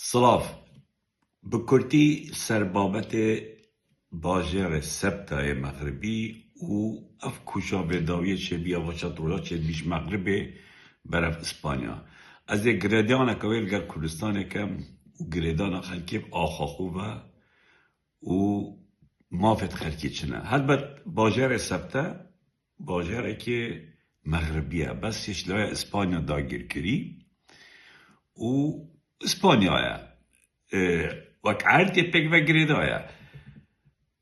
سلاف بکرتی سربابت باجر سبتای مغربی و اف کوشا بداویه چه بیا و چطورا چه بیش مغربی برف اسپانیا از گردان کویل گر کردستان کم و گردان خلکی آخا خوبه و مافت خلکی چنه هلبت باجر سبته باجره که مغربیه بس یشلای اسپانیا داگیر کری و اسپانیایا وك عارتي بيك فاقريدايا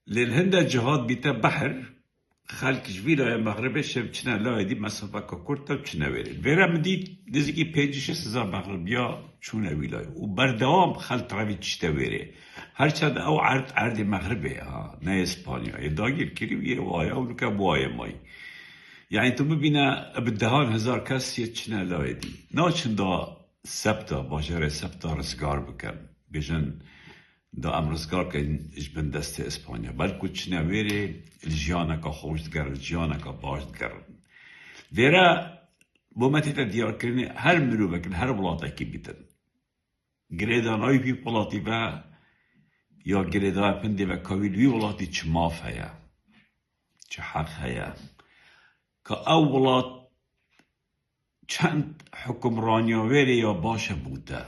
للهند جهاد بيتا بحر خلق جبيلا يا مغربي شبتنا لا دي مسافة كورتا بتشنا ويري فيرا مدي دزيكي بيجيش سزار مغربيا شونا ويلاي وبردوام خلط رابي تشتا ويري هرچند او عرض مغربي نا اسبانيا يداغير كري ويه وايا ولكا وايا ماي يعني تو ببينا بالدهان هزار كاس يتشنا لا دي ناچن دا سبتا باجر سبتا رزگار بکن بجن دا ام رزگار که اج بن دست اسپانیا بلکو چنه ویره الجیانه که خوشدگر الجیانه که باشدگر ویره بومتی تا دیار کرنه هر مرو بکن هر ولاتا کی بیتن گریدانای بی ولاتی و یا گریدان پنده و کاویل وی ولاتی چه ماف هیا چه حق هیا که او ولات چند حکمرانیا ویره یا باشه بوده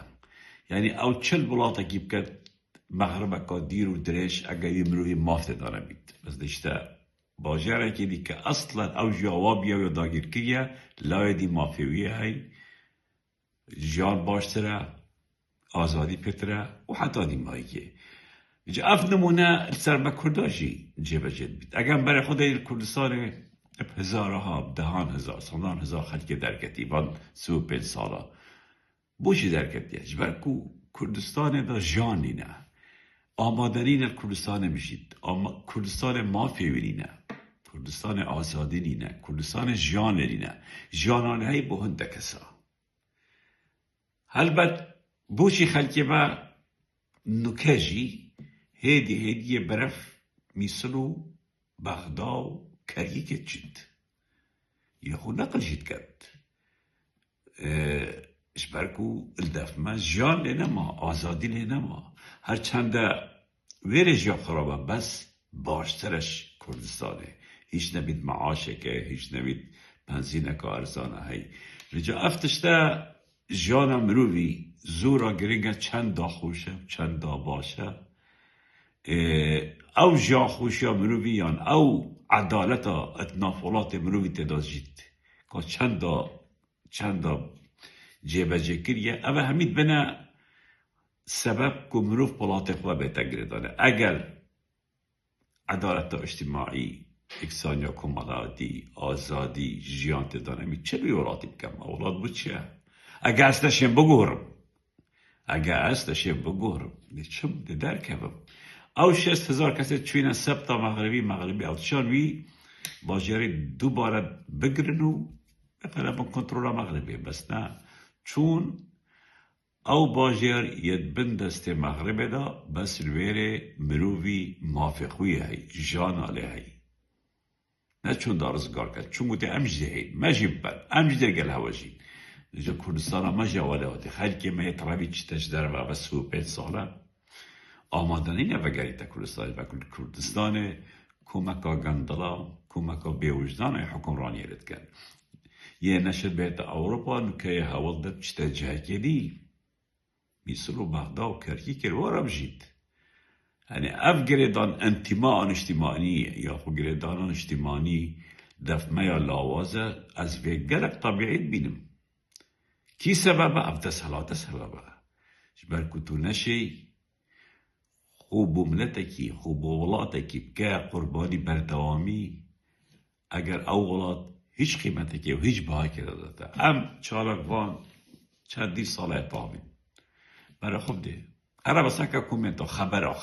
یعنی او چل ولاتا کی بکد مغرب که دیر و درش اگر یمروی مافت داره بید بس دشته باجره که دی که اصلا او جوابیه و داگیر کریه لای دی مافیویه های جان باشتره آزادی پتره و حتی دی ماییه جا اف نمونه سر به کرداشی جبه جد بید اگر برای خود کردستان هزارها دهان هزار صدان هزار خلق درکتی بان 35 ساله بوشی درکتیه جبر کو کردستان دا جانی نه آمادنین کردستان میشید کردستان مافیوی نه کردستان آزادی نه کردستان جانی نه جانانه های بهنده کسا هلبت بوشی خلقی با نکجی هیدی برف میسلو بغداو کری که چید یه خود نقل جید کرد اشبرکو الدفمه جان لنما آزادی لنما هر چند ویره جا خرابه بس باشترش کردستانه هیچ نبید معاشه که هیچ نبید بنزینه که ارزانه هی رجا افتشته جانا مروی زورا گرینگه چند دا خوشه چند دا باشه او جا خوشه مروی یان او عدالتا اتنافولات مروی تداز جید که چند دا جیبه کریه اوه همید بنا سبب که مروف بلاط خواه بهتا گردانه اگر عدالت اجتماعی اکسانیا کمالاتی آزادی جیان تدانه می چه روی ولاتی بکم اولاد بود چیه اگر استشیم بگورم چم ده درکبم او 60,000 کسی چوینه سبتا مغربی اوتشان وی باجری دوباره بگرنو بقیره با کنترول مغربی بس نه چون او باجر ید بندست مغرب دا بس الویره مرووی مافقوی هی جان آله هی نه چون دارزگار کرد چون گوته امجده هی مجیب بر امجده گل هواجی نجا کردستان مجا واله هاتی خیلی که ترابی چیتش در و بس 35 ساله آمادنی نفگری تا کردستان کمکا گندلا کمکا بیوجدان حکمرانی رد کرد یه نشد بهت اروپا نکه هولدت چتا جهکی دی میسلو بغدا و کرکی کروارا بجید یعنی اف گریدان انتماع اجتماعی یا خو گریدان اجتماعی دفمه یا لاوازه از ویگرک طبیعی بینم کی سببه اف تسهلاته سببه جبر کتو نشی خوب ملتکی خوب ولاتکی بکه قربانی بردوامی اگر اولاد هیچ قیمتی که و هیچ بایی که داده ام چالک وان چندی ساله پامین برای خوب ده هر بسن که کومنت خبره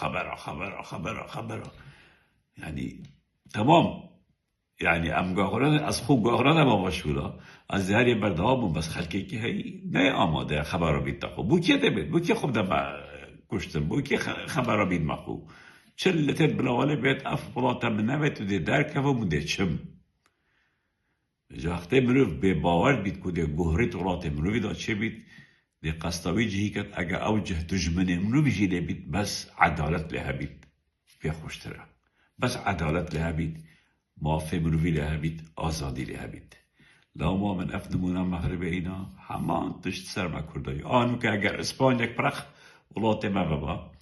یعنی تمام یعنی ام گاهران از خوب گاهران هم آماشولا از هر بردوام بس خلقی که هی نه آماده خبر رو بیت خوب بو که دبید بو که خوب دم کشتم بو که خبر رو بیت مخو چلتت بلاواله بیت اف بلاتا من نبید و ده درکه و مونده چم وقتی مروف به باور بید که ده گهری طولات مروفی دا چه بید دی قصداوی جهی کد اگه اوجه دجمنه منو بیجی لبید بس عدالت لها بید بیا خوشتره بس عدالت لها بید معافی مروی لها بید آزادی لها بید لو ما من افنمونا مغرب اینا همان تشت سر ما کردایی آنو که اگر اسپانیک پرخ ولات ما بابا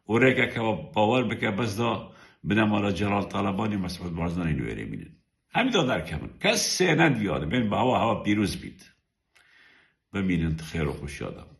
و ریکه که باور بکه بس دا بنامالا جلال طالبانی مسعود بارزانی نویره مینن همین دا در کمن کس سینه بیاده بین با هوا پیروز بید بمینن خیر و خوش یادم